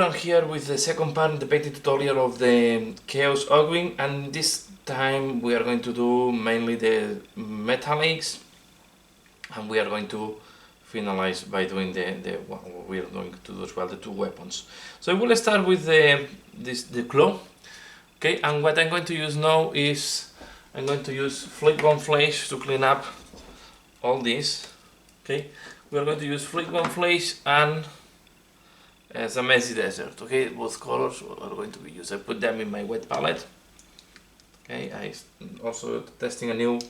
I'm here with the second part in the painting tutorial of the Chaos Ogryn, and this time we are going to do mainly the metallics, and we are going to finalize by doing what we are going to do as well, the two weapons. So I will start with the claw, okay, and what I'm going to use now is I'm going to use Flick One Flash to clean up all this, okay. We are going to use Flick One Flash and as a messy desert, okay, both colors are going to be used. I put them in my wet palette, okay. I also testing a new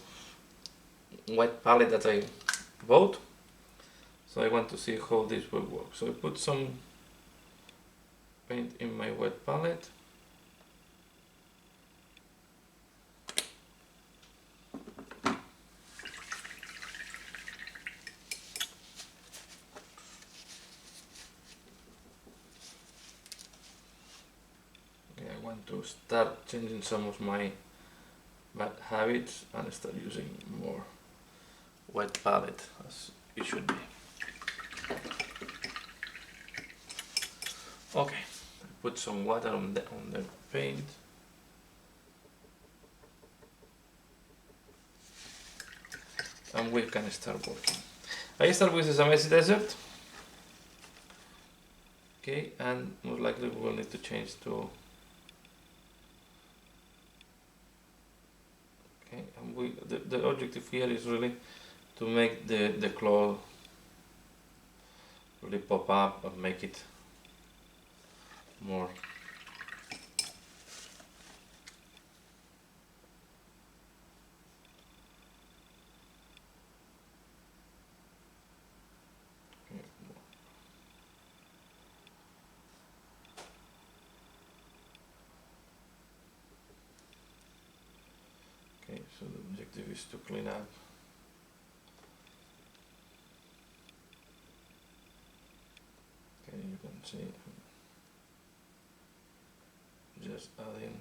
wet palette that I bought, so I want to see how this will work. So I put some paint in my wet palette. I want to start changing some of my bad habits and start using more wet palette as it should be. Okay, I put some water on the paint. And we can start working. I start with the messy desert. Okay, and most likely we will need to change to. Okay, and the objective here is really to make the claw really pop up and make it more. Okay, so the objective is to clean up. Okay, you can see, just adding.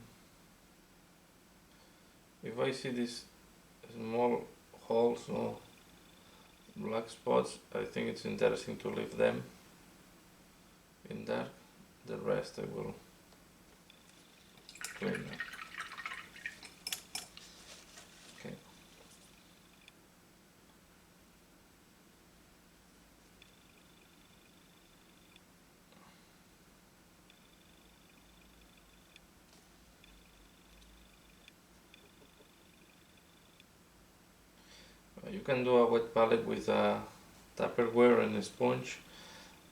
If I see these small holes or black spots, I think it's interesting to leave them in dark. The rest I will clean up. Okay. You can do a wet palette with a Tupperware and a sponge.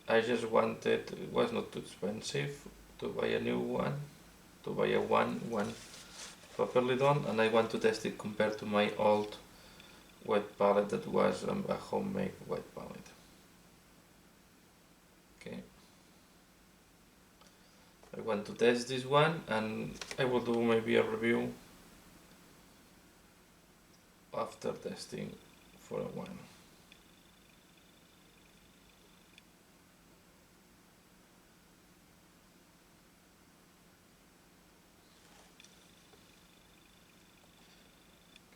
I just wanted, it was not too expensive to buy a new one, to buy a one properly done, and I want to test it compared to my old wet palette that was a homemade wet palette. Okay. I want to test this one, and I will do maybe a review after testing for a while.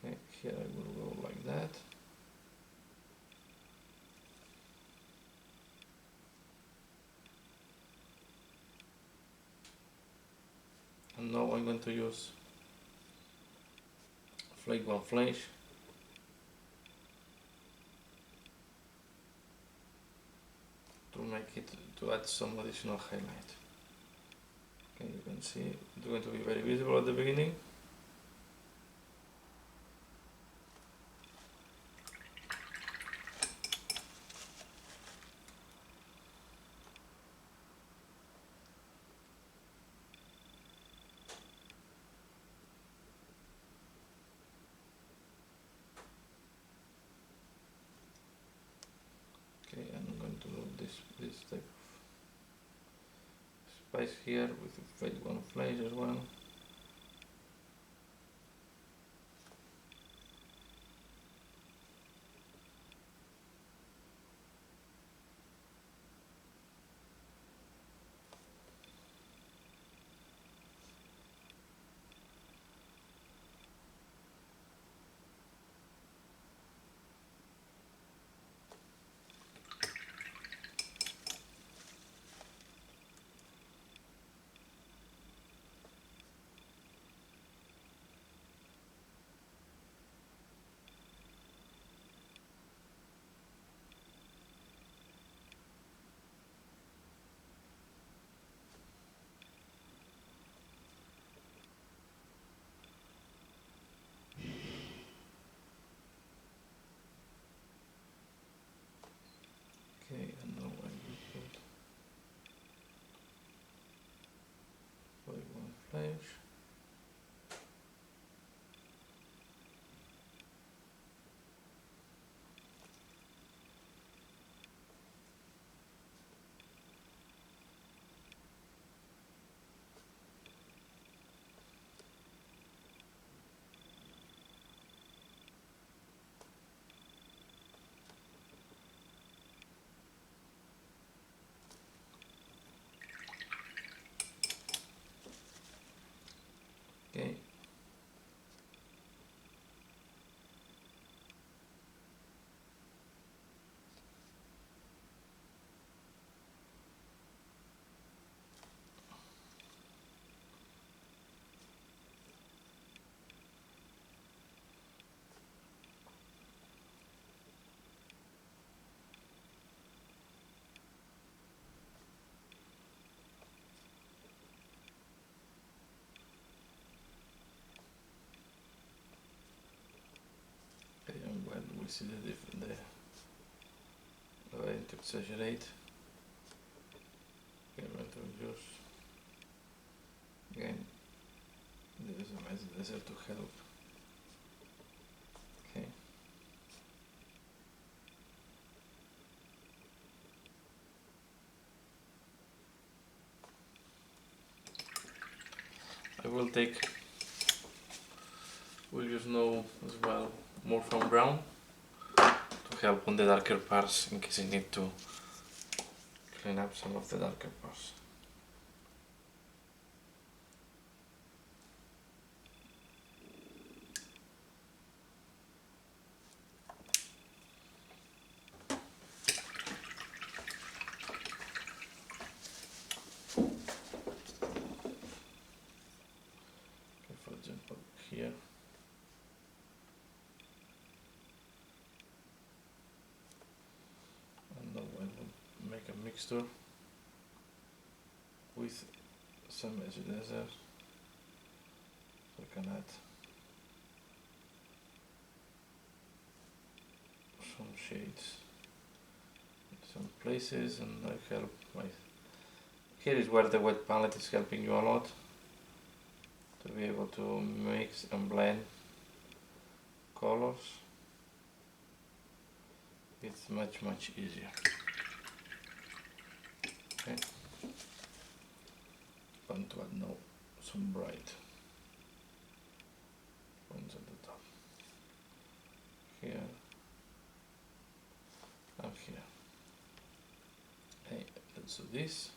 Okay, here I will go like that. And now I'm going to use Flake One Flash to make it, to add some additional highlight. Okay, you can see it's going to be very visible at the beginning. Okay, and I'm going to do this type of spice here with Flake One Flash as well. page. Okay. Okay, and when we see the different the way to exaggerate, we're going to use again this laser to help. Okay. I will take, we'll use now as well more from brown to help on the darker parts in case I need to clean up some of the darker parts. Okay, for example here. And now I will make a mixture with some edge laser, so I can add some shades in some places, and I help my, here is where the wet palette is helping you a lot to be able to mix and blend colors. It's much easier. Okay. Want to add now some bright ones at the top. Here and here. Okay, let's do this.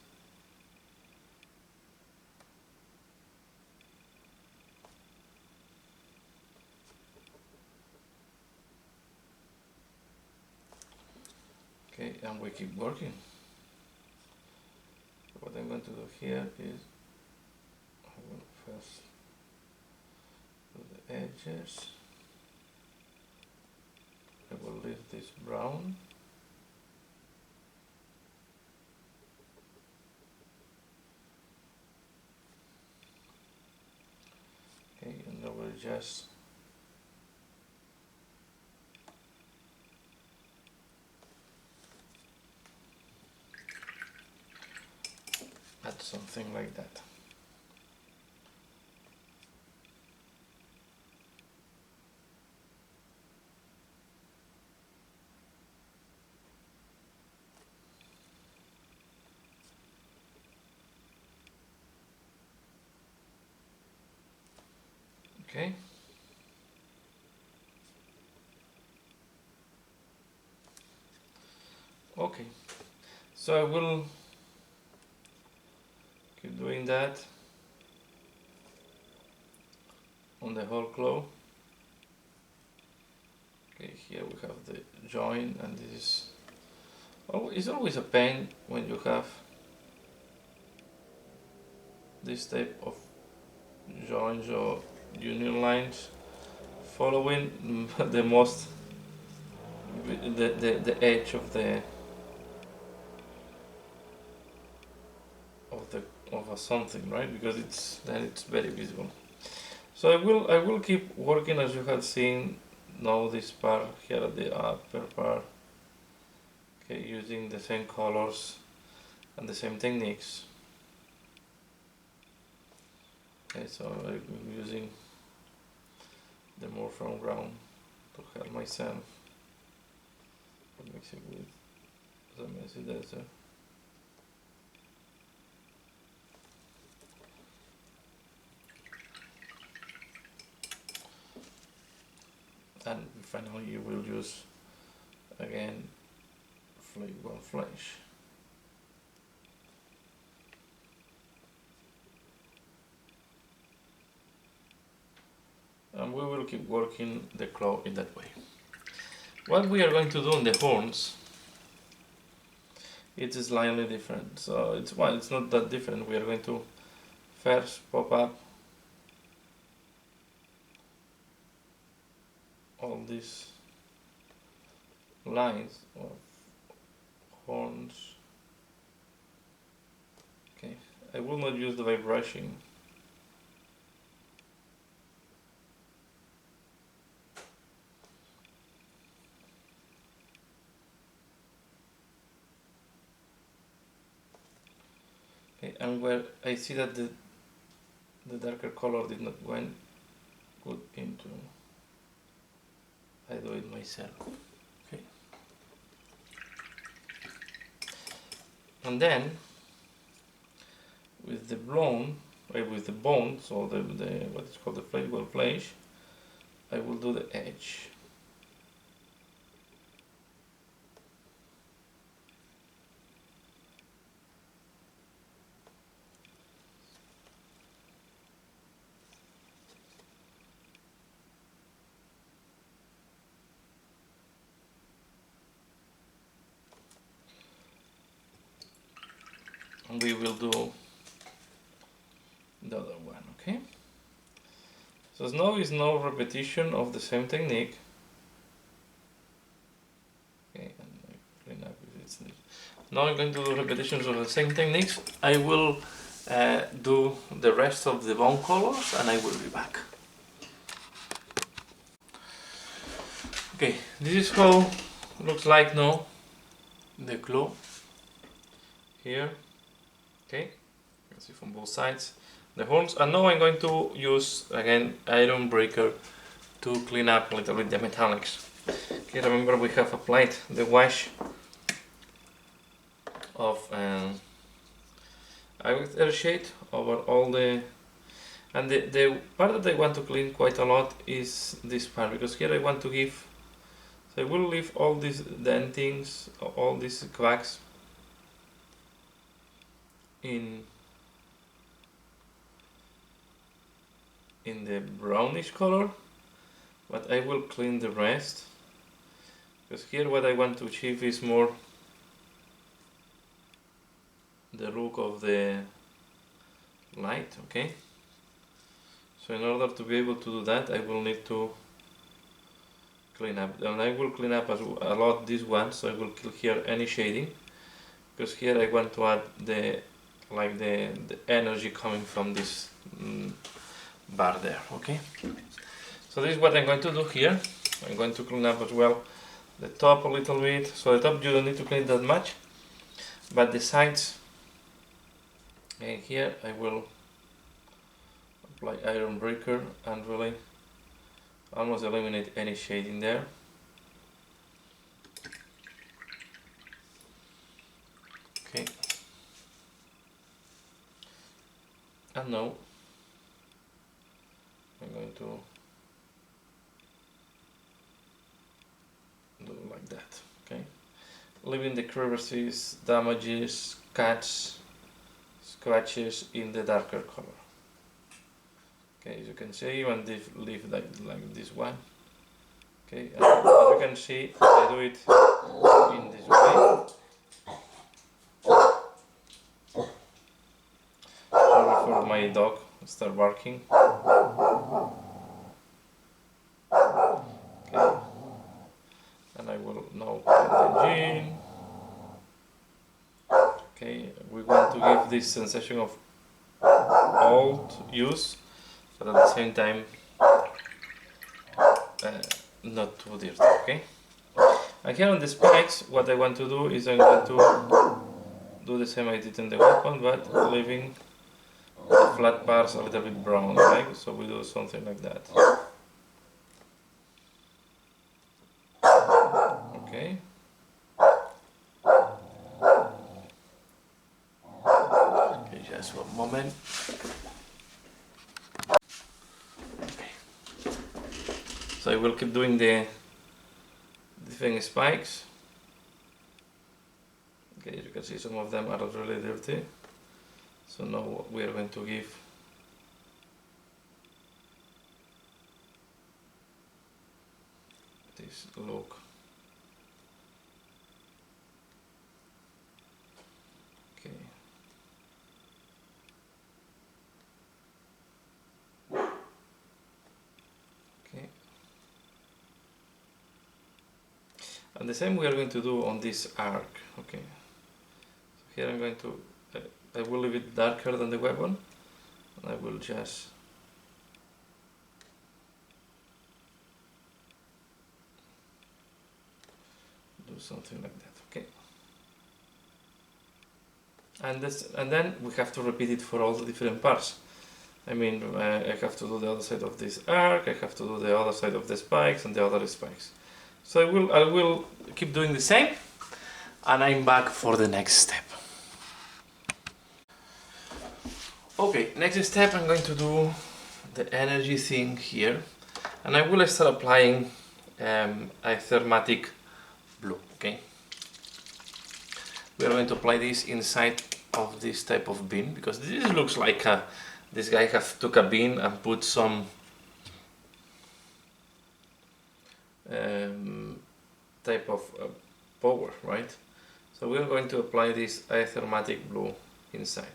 Okay, and we keep working. What I'm going to do here is I will first do the edges. I will leave this brown. Okay, and I will just add something like that. Okay. Okay. So I will keep doing that on the whole claw. Okay, here we have the join, and this is, oh, it's always a pain when you have this type of joins or union lines following the most the edge of the of a something, right? Because it's very visible. So I will keep working, as you have seen now, this part here at the upper part. Okay, using the same colors and the same techniques. Okay, so I'm using the more from ground to help myself. Mix it with the messy desert. And finally you will use again flavor flash. And we will keep working the claw in that way. What we are going to do on the horns, it is slightly different. So it's not that different. We are going to first pop up all these lines of horns. Okay, I will not use the by brushing. Okay, and where I see that the darker color did not went good into, I do it myself. Okay, and then with the with the bone, so the what is called the flavor flash, I will do the edge. And we will do the other one, okay? So now is no repetition of the same technique. Okay, and I clean up if it's needed. Now I'm going to do repetitions of the same techniques. I will do the rest of the bone colors and I will be back. Okay, this is how it looks like now, the claw here. Okay, you can see from both sides the horns, and now I'm going to use again iron breaker to clean up a little bit the metallics. Okay, remember we have applied the wash of air shade over all the, and the part that I want to clean quite a lot is this part, because here I want to give, so I will leave all these dentings, all these cracks in the brownish color, but I will clean the rest, because here what I want to achieve is more the look of the light. Okay, so in order to be able to do that I will need to clean up, and I will clean up a lot this one, so I will kill here any shading, because here I want to add the energy coming from this bar there. Okay, so this is what I'm going to do here. I'm going to clean up as well the top a little bit. So the top you don't need to clean that much, but the sides, and here I will apply iron breaker and really almost eliminate any shading there. Okay, and now I'm going to do like that. Okay, leaving the crevices, damages, cuts, scratches in the darker color. Okay, as you can see, and leave like this one. Okay, and as you can see, I do it in this way. Sorry for my dog, start barking. Okay, and I will now put the engine. Okay, we want to give this sensation of old use, but at the same time not too dirty. Okay, and here on the spikes, what I want to do is I'm going to do the same I did in the weapon, but leaving the flat parts a little bit brown, right? So we do something like that. Okay. Okay, just one moment. Okay. So I will keep doing the different spikes. Okay, you can see some of them are really dirty. So now we are going to give this look. Okay. Okay. And the same we are going to do on this arc. Okay. So here I'm going to, I will leave it darker than the weapon, and I will just do something like that. Okay. And then we have to repeat it for all the different parts. I mean, I have to do the other side of this arc, I have to do the other side of the spikes and the other spikes. So I will keep doing the same, and I'm back for the next step. Okay, next step I'm going to do the energy thing here, and I will start applying a thermatic blue, okay? We are going to apply this inside of this type of bin, because this looks like this guy took a bin and put some type of power, right? So we are going to apply this thermatic blue inside.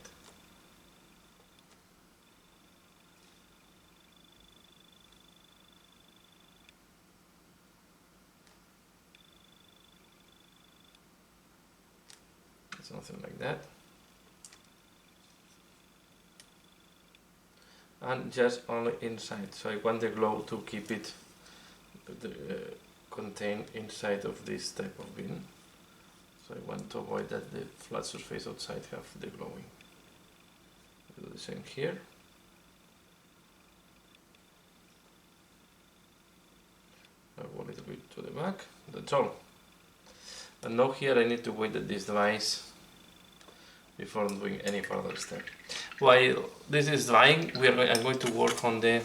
Something like that. And just only inside, so I want the glow to keep it contained inside of this type of bin. So I want to avoid that the flat surface outside have the glowing. Do the same here. I go a little bit to the back, that's all. And now here I need to wait at this device before doing any further step. While this is drying, I'm going to work on the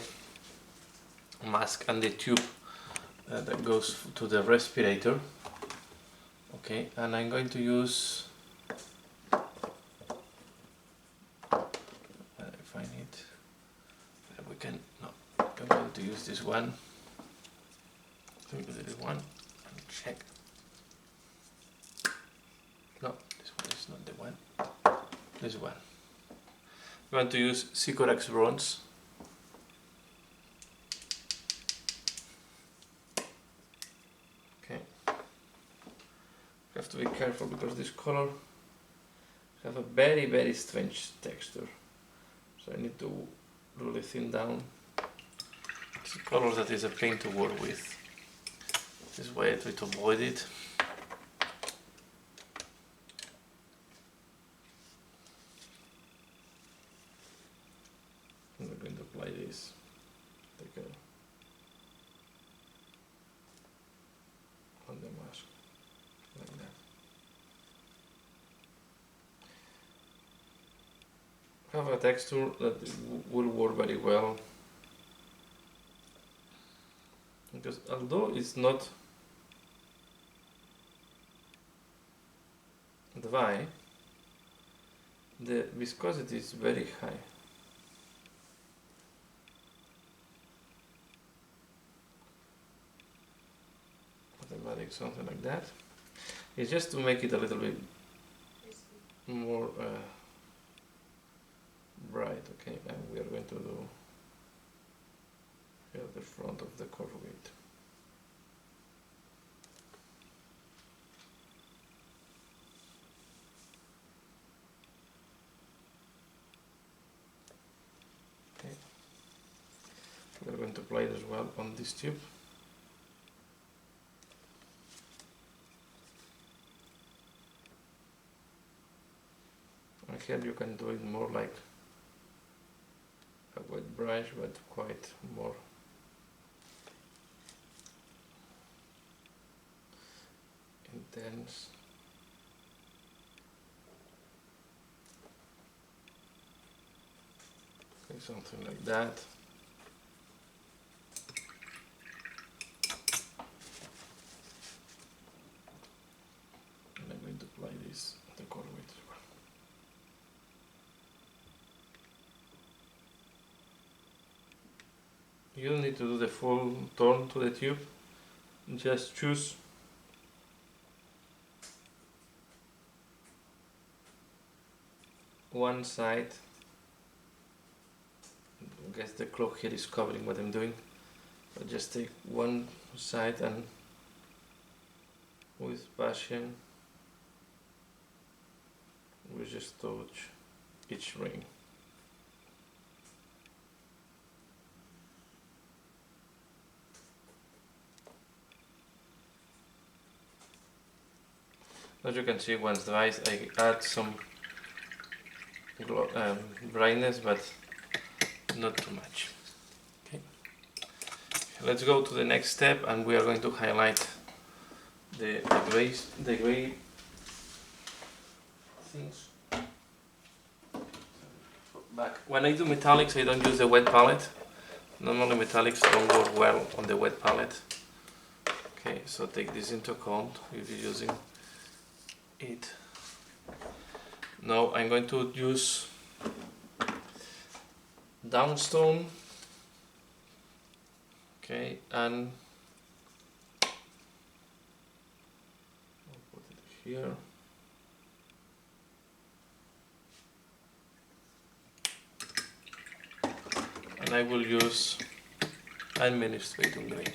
mask and the tube that goes to the respirator. Okay, and I'm going to use, I find it, we can, no, I'm going to use this one. This one, and check. No, this one is not the one. This one. I'm going to use Sycorax bronze. Okay. You have to be careful because this color has a very, very strange texture. So I need to really thin down. It's a color that is a pain to work with. This is why I try to avoid it. I'm going to apply this. Take on the mask, like that. Have a texture that will work very well, because although it's not dry, the viscosity is very high. Automatic, something like that. It's just to make it a little bit more bright. Okay, and we are going to do here the front of the corrugate. Okay, we are going to apply it as well on this tube. And here you can do it more like a wet brush, but quite more intense. Okay, something like that. And I'm going to apply this at the color weight as well. You don't need to do the full turn to the tube, just choose one side. I guess the cloak here is covering what I'm doing, but just take one side and with passion we just touch each ring. As you can see, once dries, I add some brightness, but not too much. Okay. Let's go to the next step, and we are going to highlight the gray things. Back. When I do metallics, I don't use the wet palette. Normally metallics don't work well on the wet palette. Okay, so take this into account if you're using it. Now I'm going to use Downstone. Okay, and I'll put it here. And I will use administrative gray.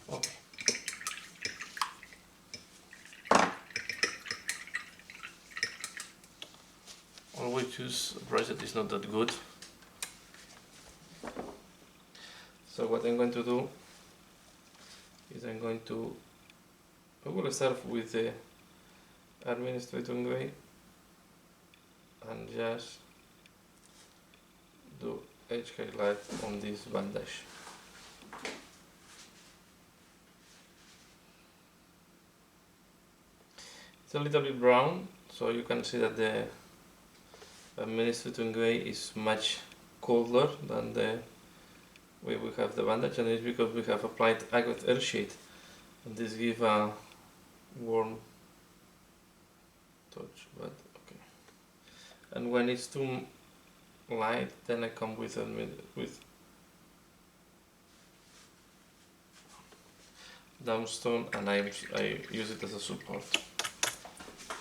Okay. Always choose a brush that is not that good. So what I'm going to do is I will start with the administrator gray and just do edge highlight on this bandage. It's a little bit brown, so you can see that the administrator gray is much colder than the way we have the bandage, and it's because we have applied agate air sheet, and this gives a warm touch. But okay, and when it's too light, then I come with Downstone, and I use it as a support.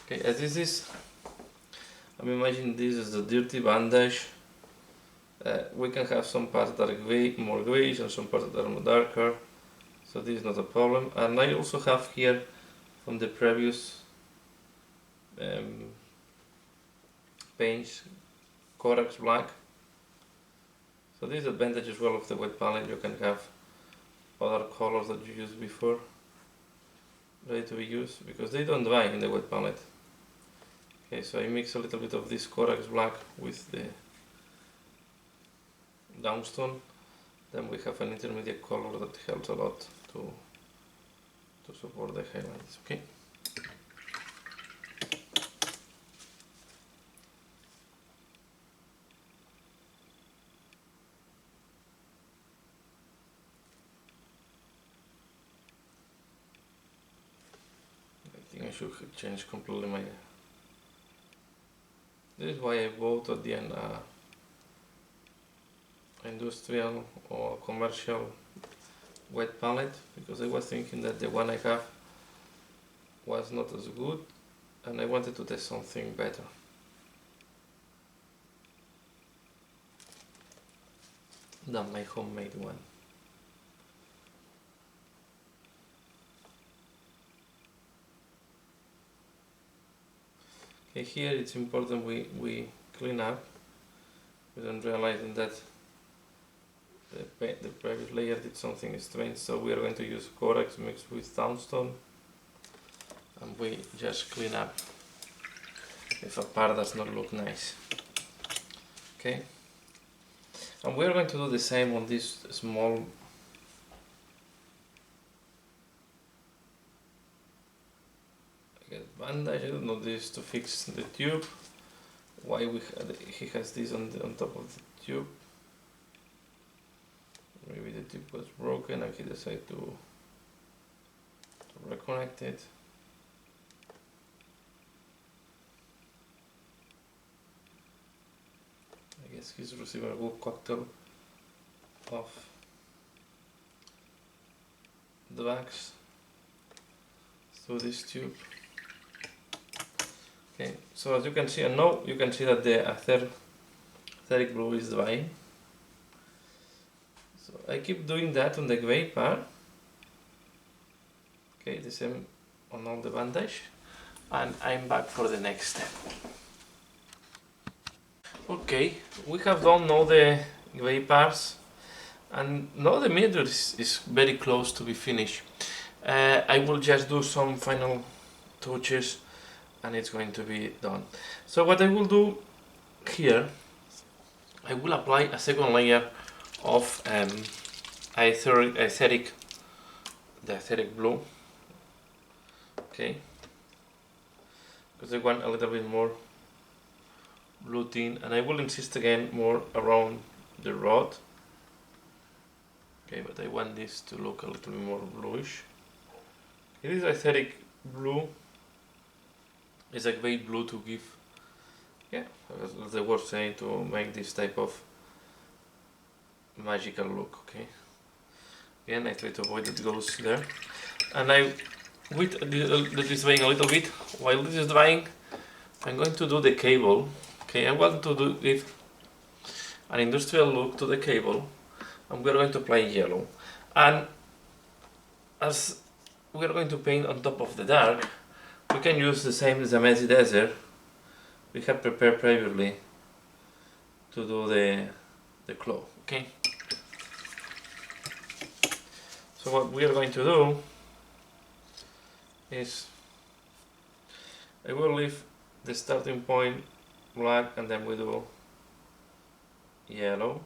Okay, as this is, I'm imagining this is the dirty bandage. We can have some parts that are more grayish and some parts that are more darker, so this is not a problem. And I also have here from the previous paints Corax black. So this is advantage as well of the wet palette. You can have other colors that you used before ready to be used, because they don't dry in the wet palette. Okay, so I mix a little bit of this Corax black with the Downstone. Then we have an intermediate color that helps a lot to support the highlights. Okay. I think I should change completely my. This is why I bought at the end industrial or commercial wet palette, because I was thinking that the one I have was not as good and I wanted to test something better. Than my homemade one. Okay, here it's important we clean up. We don't realize that the previous layer did something strange, so we are going to use Corax mixed with Townstone, and we just clean up if a part does not look nice. Okay, and we are going to do the same on this small bandage. I don't know, this to fix the tube. Why he has this on top of the tube? Maybe the tube was broken and he decided to reconnect it. I guess he's receiving a good cocktail of drugs through this tube. Okay, so as you can see, and now you can see that the etheric blue is drying. So I keep doing that on the gray part. Okay, the same on all the bandage, and I'm back for the next step. Okay, we have done all the gray parts, and now the mirror is very close to be finished. I will just do some final touches and it's going to be done. So what I will do here, I will apply a second layer of etheric blue. Okay, because I want a little bit more blue tint, and I will insist again more around the rod. Okay, but I want this to look a little bit more bluish. It is etheric blue. It's a great blue to give, yeah, as they were saying, to make this type of magical look. Okay, again I try to avoid that it goes there, and with this drying a little bit. While this is drying, I'm going to do the cable. Okay, I want to give an industrial look to the cable, and we're going to apply yellow, and as we're going to paint on top of the dark, we can use the same Zamesi Desert we have prepared previously to do the claw. Okay, so what we are going to do is I will leave the starting point black, and then we do yellow,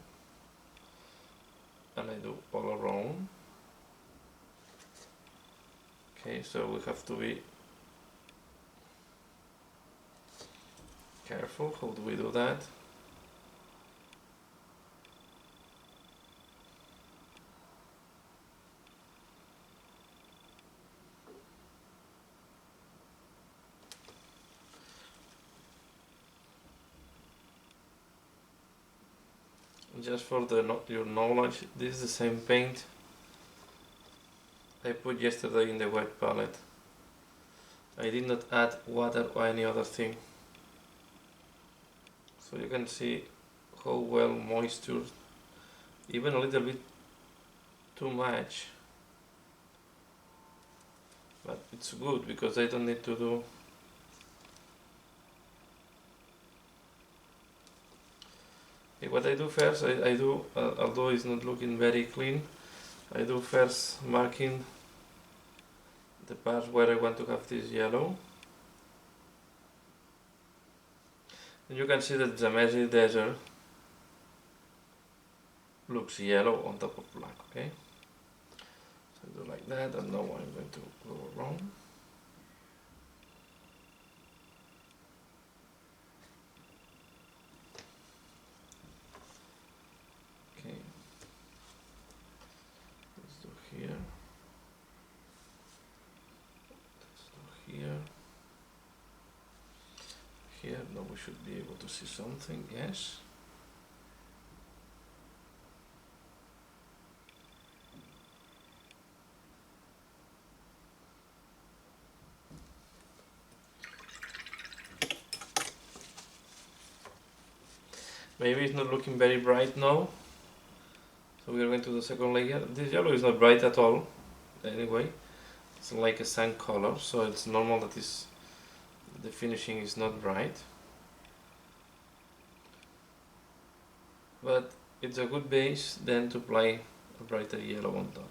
and I do all around. Okay, so we have to be careful. How do we do that? Just for your knowledge, this is the same paint I put yesterday in the wet palette. I did not add water or any other thing. So you can see how well moisture, even a little bit too much, but it's good because I don't need to do what I do first. I do, although it's not looking very clean, I do first marking the parts where I want to have this yellow. And you can see that the Zamesi Desert looks yellow on top of black. Okay, so I do like that, and now I'm going to go around. Okay, let's do here. Let's do here. Here, now we should be able to see something, yes. Maybe it's not looking very bright now, so we are going to the second layer. This yellow is not bright at all, anyway. It's like a sand color, so it's normal that the finishing is not bright. But it's a good base then to apply a brighter yellow on top.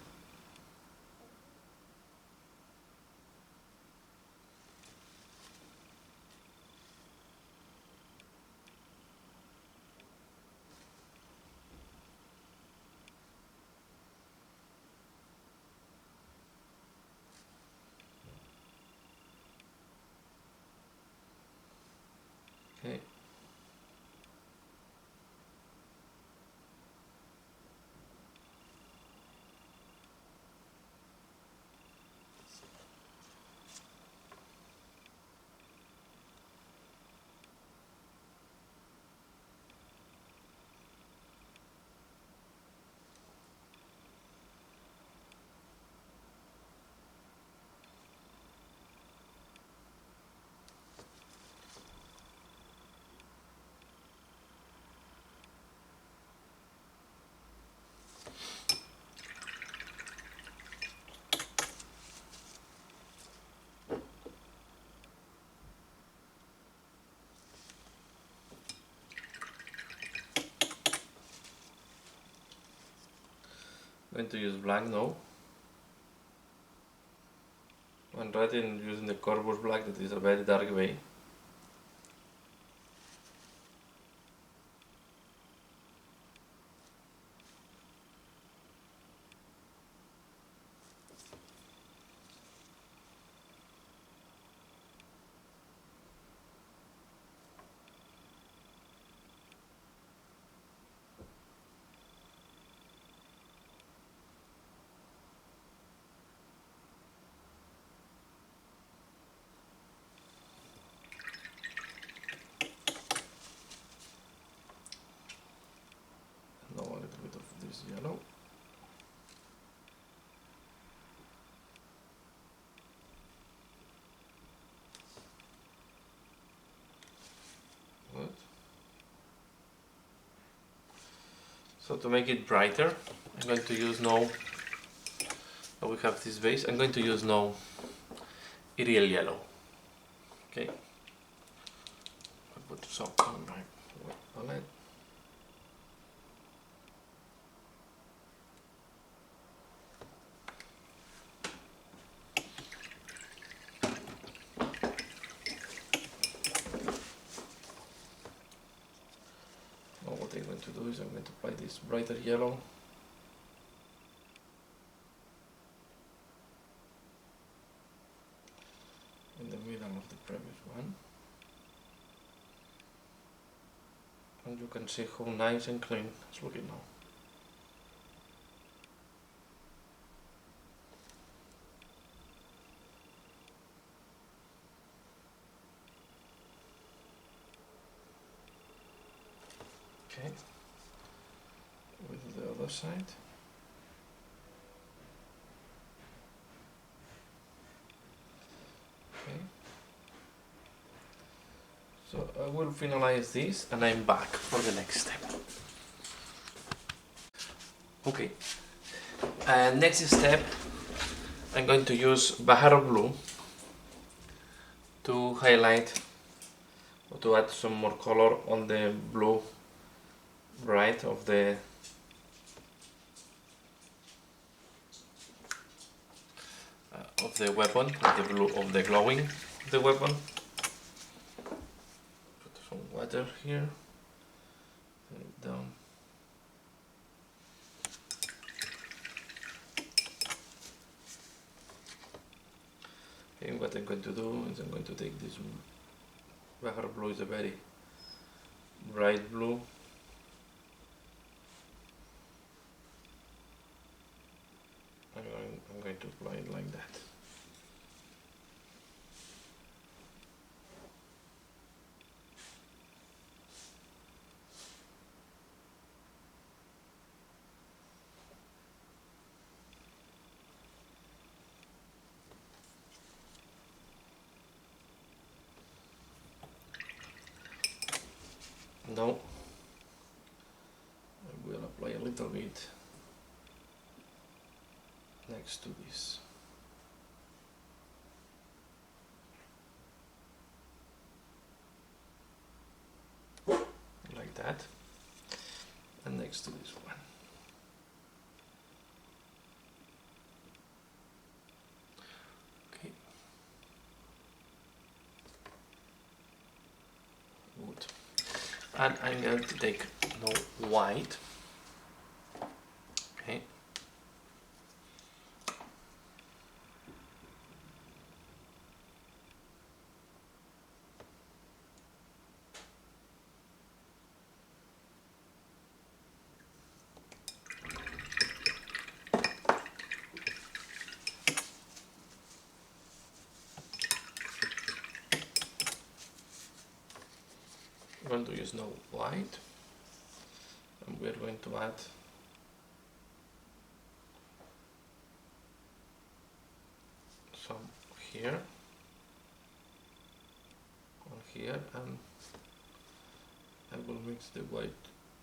Okay. I'm going to use black now. And rather than using the Corvus black, that is a very dark way. Now a little bit of this yellow. Good. So to make it brighter, I'm going to use now, we have this base, I'm going to use now Ariel yellow. Okay. I put some on my palette. Now what I'm going to do is I'm going to apply this brighter yellow. In the middle of the previous one. And you can see how nice and clean it's looking now. Okay, with the other side. Okay. So I will finalize this and I'm back for the next step. Okay, next step, I'm going to use Bahar blue to highlight or to add some more color on the blue right of the weapon, of the blue of the glowing of the weapon. Put some water here, turn it down. Okay, what I'm going to do is I'm going to take this Bahar blue, is a very bright blue. I'm going to apply it like that. Now I will apply a little bit next to this. Like that. And next to this one. Okay. Good. And I'm going to take no white. Okay. I'm going to use no white, and we're going to add some here, on here, and I will mix the white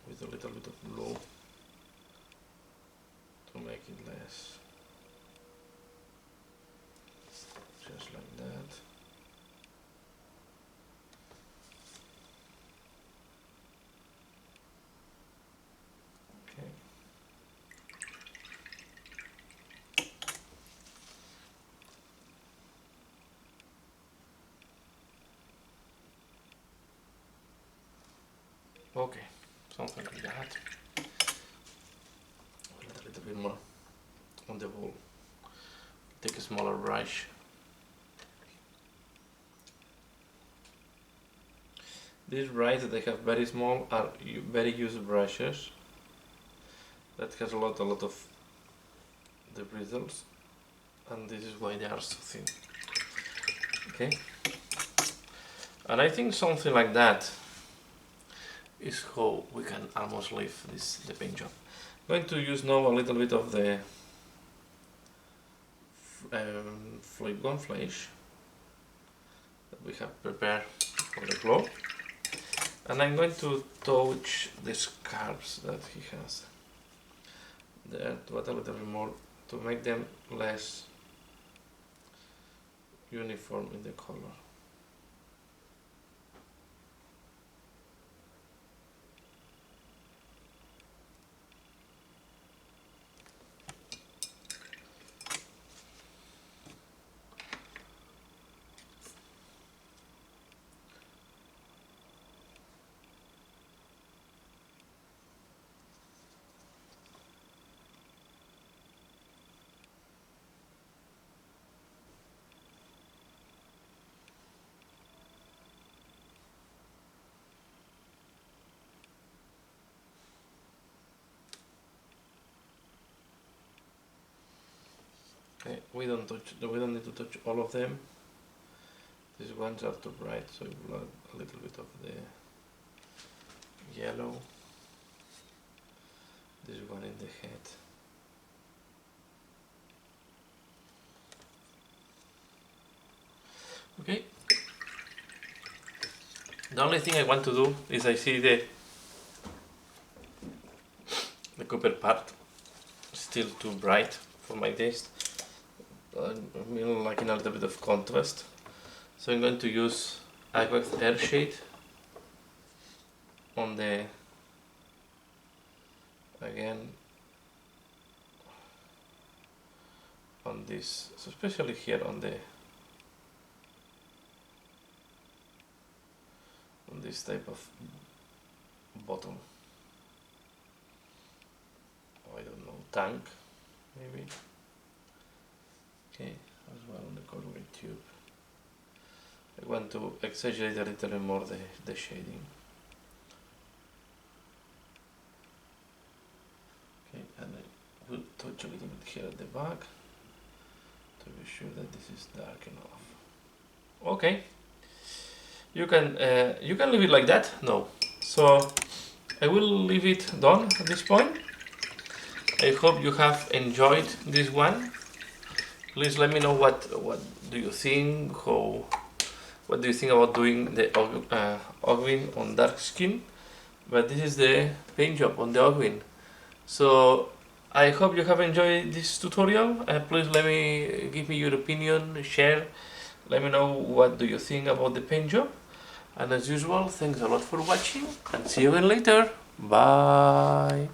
with a little bit of blue to make it less, just like that. Okay. Okay, something like that. A little bit more on the wall. Take a smaller brush. These brights that they have very small are very used brushes. That has a lot of the bristles, and this is why they are so thin. Okay, and I think something like that is how we can almost leave the paint job. I'm going to use now a little bit of the flip gun flash that we have prepared for the glow, and I'm going to touch the scarps that he has there to add a little bit more to make them less uniform in the color. Okay, we don't need to touch all of them. These ones are too bright, so we'll add a little bit of the yellow. This one in the head. Okay. The only thing I want to do is I see the copper part still too bright for my taste. I'm liking a little bit of contrast, so I'm going to use Aqueous Air Shade on the, again on this, so especially here on this type of bottle, I don't know, tank maybe. Okay, as well on the coloring tube. I want to exaggerate a little bit more the shading. Okay, and I will touch a little bit here at the back to be sure that this is dark enough. Okay, you can leave it like that. No, so I will leave it done at this point. I hope you have enjoyed this one. Please let me know what do you think, what do you think about doing the Ogryn on dark skin. But this is the paint job on the Ogryn. So I hope you have enjoyed this tutorial. Please give me your opinion, share, let me know what do you think about the paint job. And as usual, thanks a lot for watching, and see you again later. Bye.